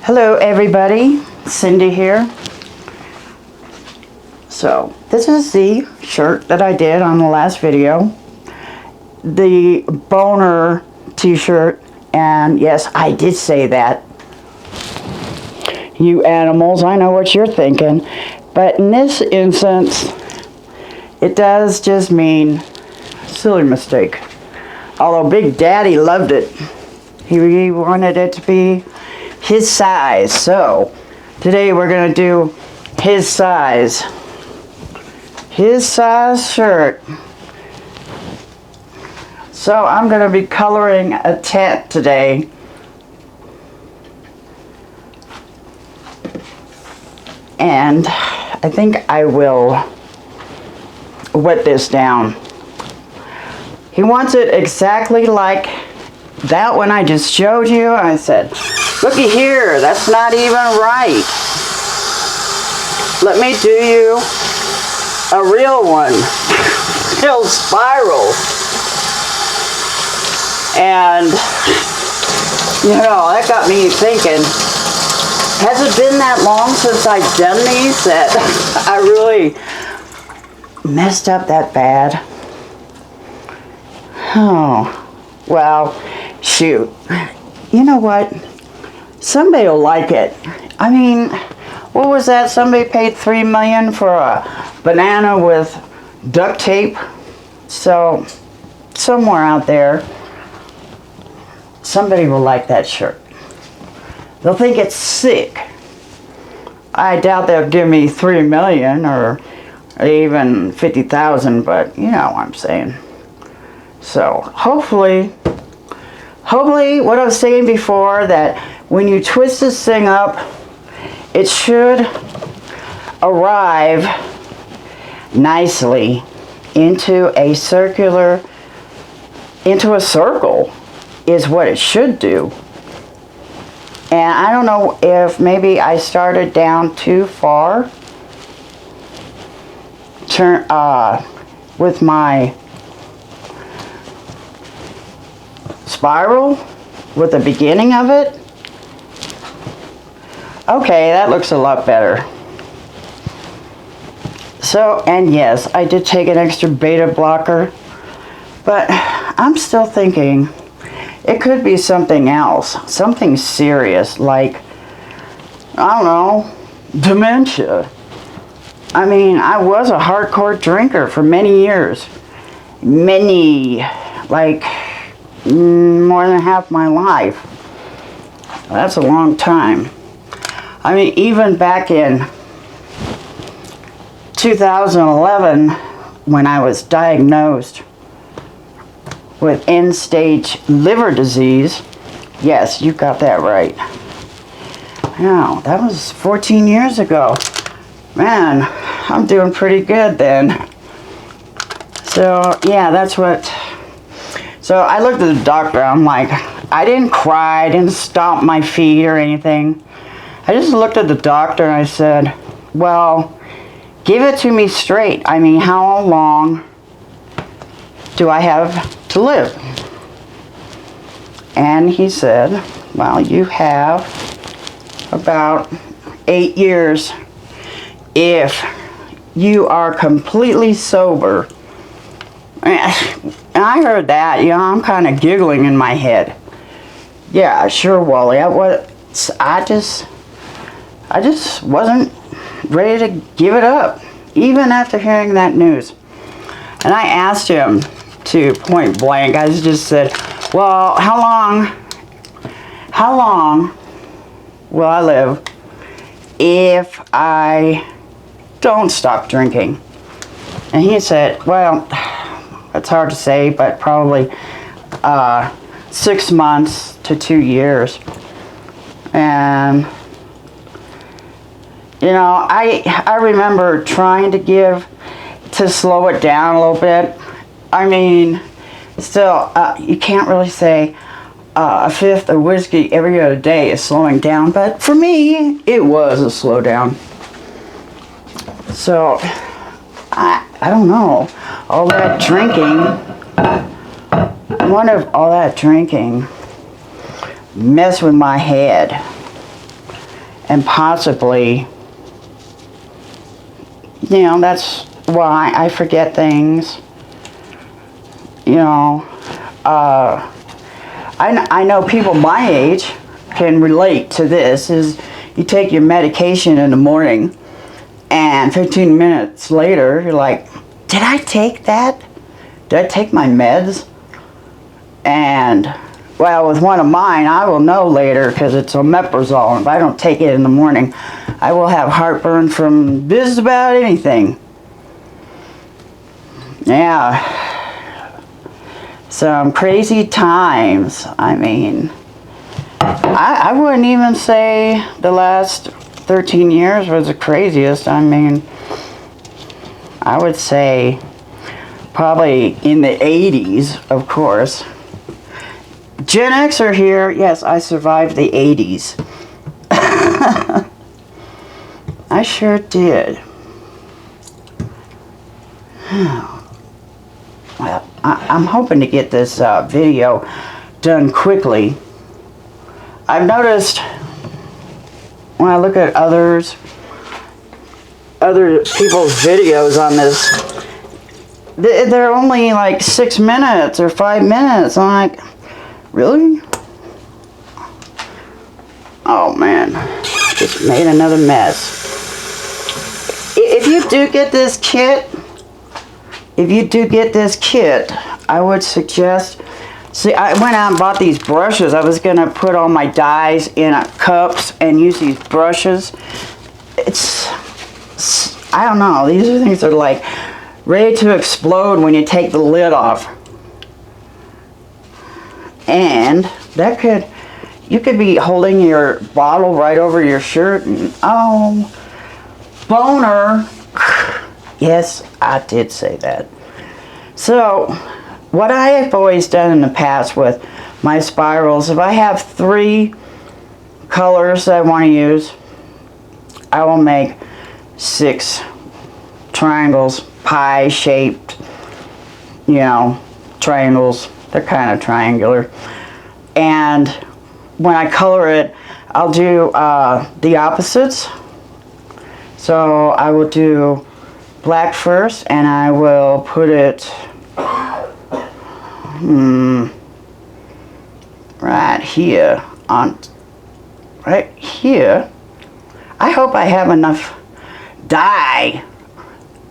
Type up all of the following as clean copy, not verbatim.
Hello everybody, Cindy here. So this is the shirt that I did on the last video. The boner t-shirt, and yes, I did say that. You animals, I know what you're thinking. But in this instance, it does just mean silly mistake. Although Big Daddy loved it. He wanted it to be his size. So today we're going to do his size. His size shirt. So I'm going to be coloring a tent today. And I think I will wet this down. He wants it exactly like that one I just showed you. I said, looky here, that's not even right. Let me do you a real one. Real spiral. And, you know, that got me thinking, has it been that long since I've done these that I really messed up that bad? Oh, well, shoot. You know what? Somebody will like it. I mean, what was that? Somebody paid $3 million for a banana with duct tape. So, somewhere out there, somebody will like that shirt. They'll think it's sick. I doubt they'll give me $3 million or even 50,000, but you know what I'm saying. So hopefully what I was saying before, that when you twist this thing up, it should arrive nicely into a circle is what it should do. And I don't know if maybe I started down too far with my spiral, with the beginning of it. Okay, that looks a lot better. So, and yes, I did take an extra beta blocker, but I'm still thinking it could be something else, something serious, like, I don't know, dementia. I mean, I was a hardcore drinker for many years. Like, more than half my life. That's a long time. I mean, even back in 2011, when I was diagnosed with end-stage liver disease. Yes, you got that right. Now, that was 14 years ago. Man, I'm doing pretty good then. So, yeah, that's what... So, I looked at the doctor. I'm like, I didn't cry, I didn't stomp my feet or anything. I just looked at the doctor and I said, well, give it to me straight. I mean, how long do I have to live? And he said, well, you have about 8 years if you are completely sober. And I heard that, you know, I'm kind of giggling in my head. Yeah, sure, Wally. I just wasn't ready to give it up, even after hearing that news. And I asked him to point blank, I just said, well, how long will I live if I don't stop drinking? And he said, well, it's hard to say, but probably 6 months to 2 years. And you know, I remember trying to slow it down a little bit. I mean, still, you can't really say a fifth of whiskey every other day is slowing down, but for me, it was a slowdown. So, I don't know, all that drinking, all that drinking messed with my head. and possibly, you know, that's why I forget things. You know, I know people my age can relate to this. Is you take your medication in the morning, and 15 minutes later, you're like, did I take that? Did I take my meds? And, well, with one of mine, I will know later because it's omeprazole. If I don't take it in the morning, I will have heartburn from just about anything. Yeah. Some crazy times. I mean, I wouldn't even say the last 13 years was the craziest. I mean, I would say probably in the 80s, of course. Gen X are here. Yes, I survived the 80s. I sure did. Well, I'm hoping to get this video done quickly. I've noticed when I look at other people's videos on this, they're only like 6 minutes or 5 minutes. I'm like, really? Oh man, just made another mess. If you do get this kit, I would suggest, see, I went out and bought these brushes. I was gonna put all my dyes in cups and use these brushes. I don't know, these things are like ready to explode when you take the lid off. And you could be holding your bottle right over your shirt and, oh, boner. Yes, I did say that. So, what I have always done in the past with my spirals, if I have 3 colors that I want to use, I will make 6 triangles, pie-shaped, you know, triangles. They're kind of triangular. And when I color it, I'll do the opposites. So I will do black first, and I will put it right here on, right here. I hope I have enough dye.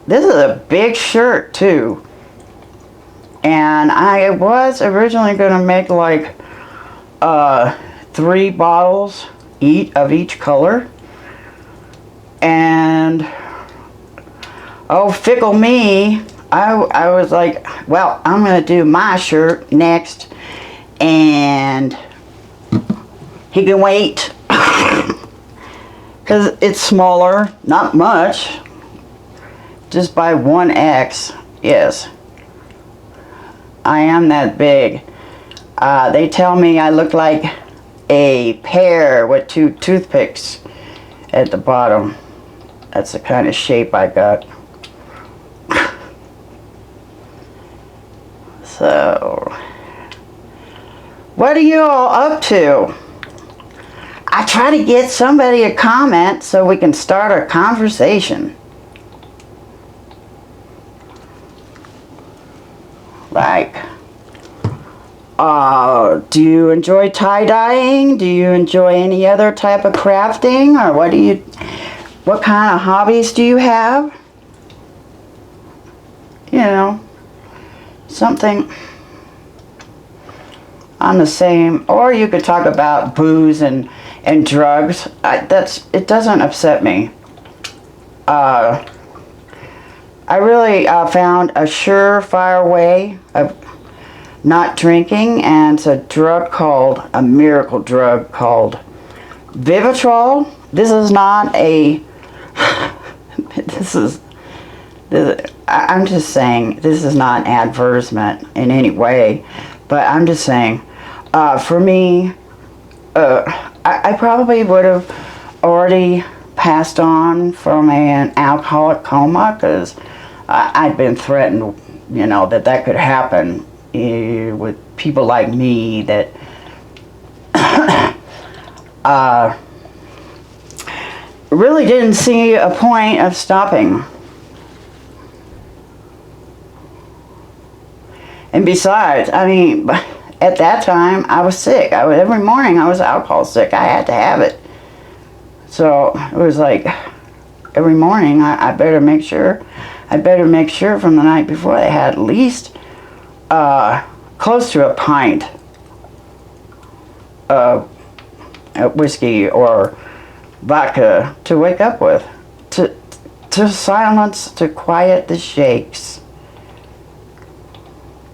This is a big shirt too, and I was originally going to make like 3 bottles of each color, and oh, fickle me, I was like, well, I'm going to do my shirt next, and he can wait, because it's smaller, not much, just by 1x, yes, I am that big. They tell me I look like a pear with 2 toothpicks at the bottom. That's the kind of shape I got. So, what are you all up to? I try to get somebody to comment so we can start a conversation. Like, do you enjoy tie-dyeing? Do you enjoy any other type of crafting? Or what kind of hobbies do you have? You know, something on the same, or you could talk about booze and drugs. It doesn't upset me. I really found a surefire way of not drinking, and it's a miracle drug called Vivitrol. This is not a, I'm just saying, this is not an advertisement in any way, but I'm just saying, for me, I probably would have already passed on from an alcoholic coma, because I'd been threatened, you know, that could happen with people like me that really didn't see a point of stopping. And besides, I mean, at that time, I was sick. Every morning I was alcohol sick. I had to have it. So it was like, every morning I better make sure from the night before I had at least close to a pint of whiskey or vodka to wake up with, to silence, to quiet the shakes.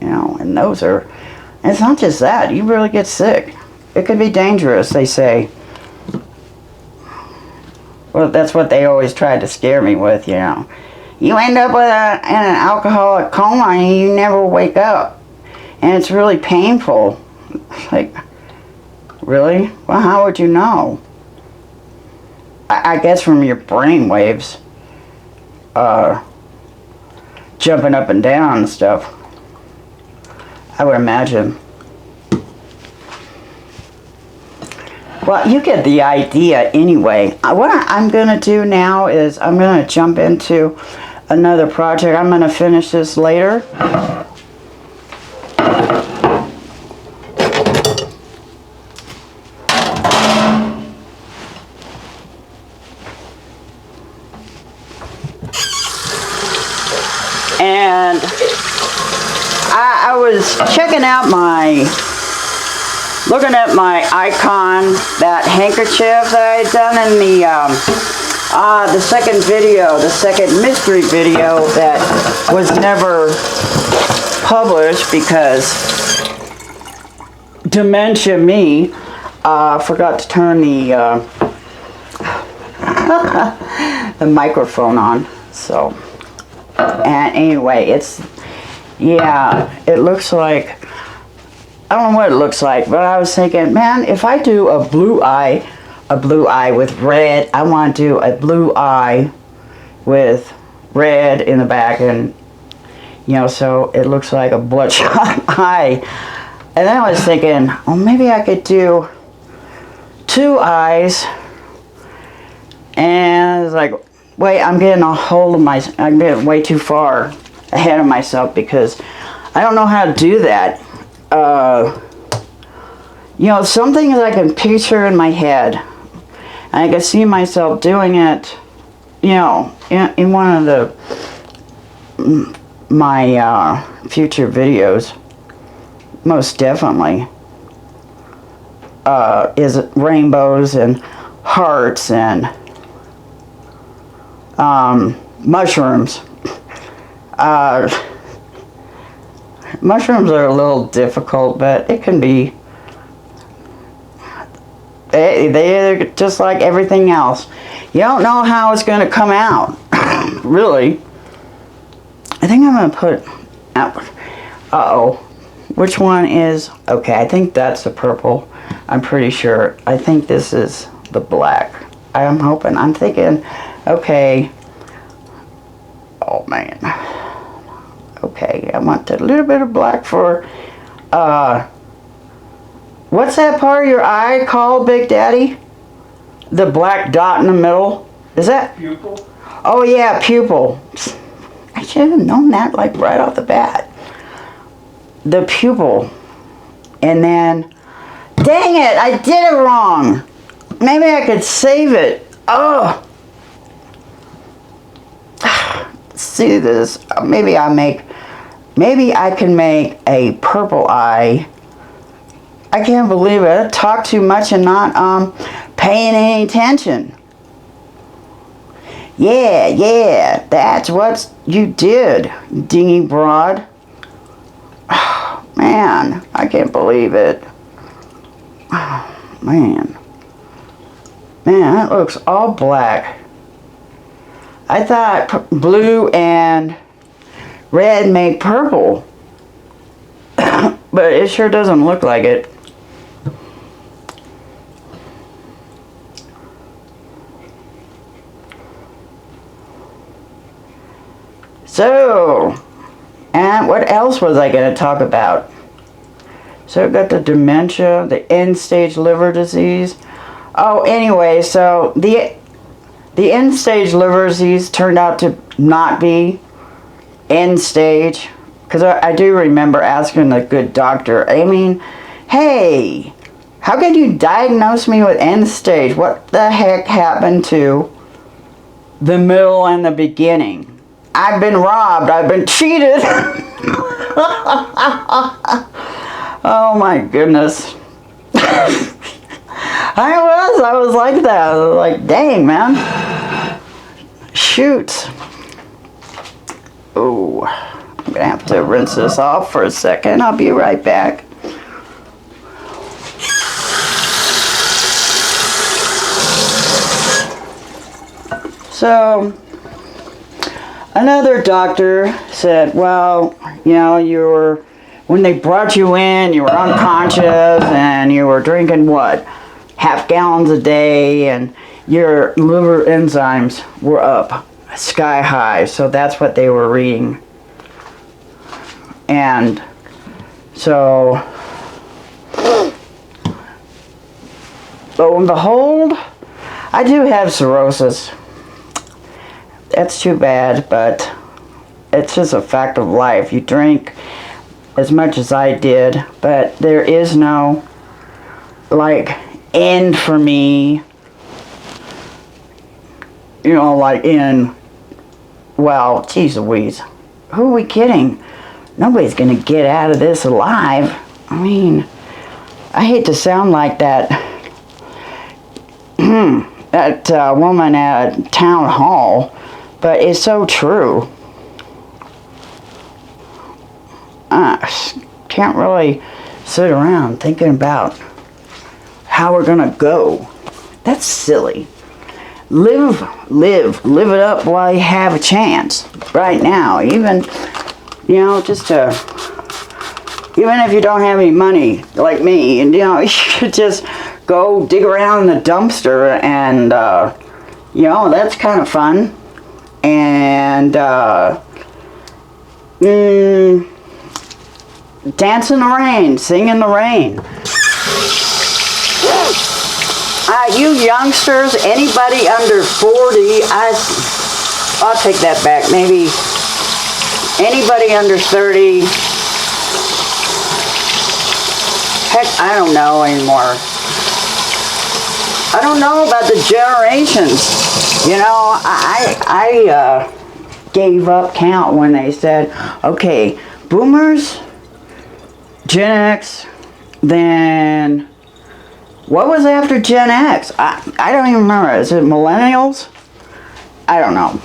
You know, and those are, and it's not just that, you really get sick. It could be dangerous, they say. Well, that's what they always tried to scare me with, you know. You end up with in an alcoholic coma and you never wake up. And it's really painful. Like, really? Well, how would you know? I guess from your brain waves. Jumping up and down and stuff. I would imagine. Well, you get the idea anyway. What I'm going to do now is I'm going to jump into another project. I'm going to finish this later. And I was checking out looking at my icon, that handkerchief that I had done in the second video, the second mystery video that was never published because Dementia Me forgot to turn the microphone on. So, and anyway, it looks like, I don't know what it looks like, but I was thinking, man, if I do a blue eye with red, I want to do a blue eye with red in the back, and, you know, so it looks like a bloodshot eye. And then I was thinking, oh, maybe I could do two eyes, and it's like, wait, I'm getting I'm getting way too far ahead of myself because I don't know how to do that. You know, some things I can picture in my head, and I can see myself doing it, you know, in one of my future videos, most definitely, is rainbows and hearts and mushrooms. Mushrooms are a little difficult, but it can be. They're just like everything else. You don't know how it's going to come out, really. I think I'm going to put. Uh-oh. Which one is? Okay, I think that's the purple. I'm pretty sure. I think this is the black. I'm hoping. I'm thinking. Okay. Oh man. Okay, I want a little bit of black for, what's that part of your eye called, Big Daddy? The black dot in the middle? Is that? Pupil. Oh yeah, pupil. I should have known that like right off the bat. The pupil. And then, dang it, I did it wrong. Maybe I could save it. Oh. See this, maybe I can make a purple eye. I can't believe it. I talk too much and not paying any attention. Yeah, that's what you did, dingy broad. Oh, man, I can't believe it. Oh, man, that looks all black. I thought blue and red make purple, but it sure doesn't look like it. So, and what else was I going to talk about? So I got the dementia, the end-stage liver disease. Oh, anyway, so The end-stage liver disease turned out to not be end-stage. Because I do remember asking the good doctor, I mean, hey, how could you diagnose me with end-stage? What the heck happened to the middle and the beginning? I've been robbed. I've been cheated. Oh my goodness. I was like that. I was like, dang, man. Shoot. Oh, I'm going to have to rinse this off for a second. I'll be right back. So, another doctor said, well, you know, when they brought you in, you were unconscious and you were drinking what? Half gallons a day, and your liver enzymes were up sky high. So that's what they were reading. And so, lo and behold, I do have cirrhosis. That's too bad, but it's just a fact of life. You drink as much as I did, but there is no, like, end for me. You know, like well, geez Louise, who are we kidding? Nobody's gonna get out of this alive. I mean, I hate to sound like that that woman at town hall, but it's so true. Can't really sit around thinking about how we're gonna go. That's silly. Live it up while you have a chance. Right now, even, you know, even if you don't have any money like me, and you know, you should just go dig around in the dumpster, and you know, that's kind of fun. And dance in the rain, sing in the rain. You youngsters, anybody under 40, I'll take that back. Maybe anybody under 30. Heck, I don't know anymore. I don't know about the generations. You know, I gave up count when they said, okay, boomers, Gen X, then what was after Gen X? I don't even remember. Is it millennials? I don't know.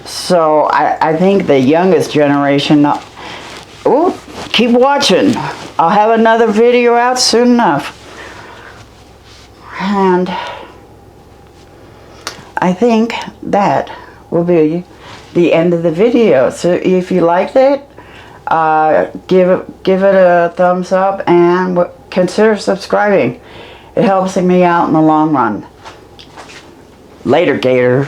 So I think the youngest generation, oh, keep watching. I'll have another video out soon enough. And I think that will be the end of the video. So if you liked it, give it a thumbs up and consider subscribing. It helps me out in the long run. Later, Gator.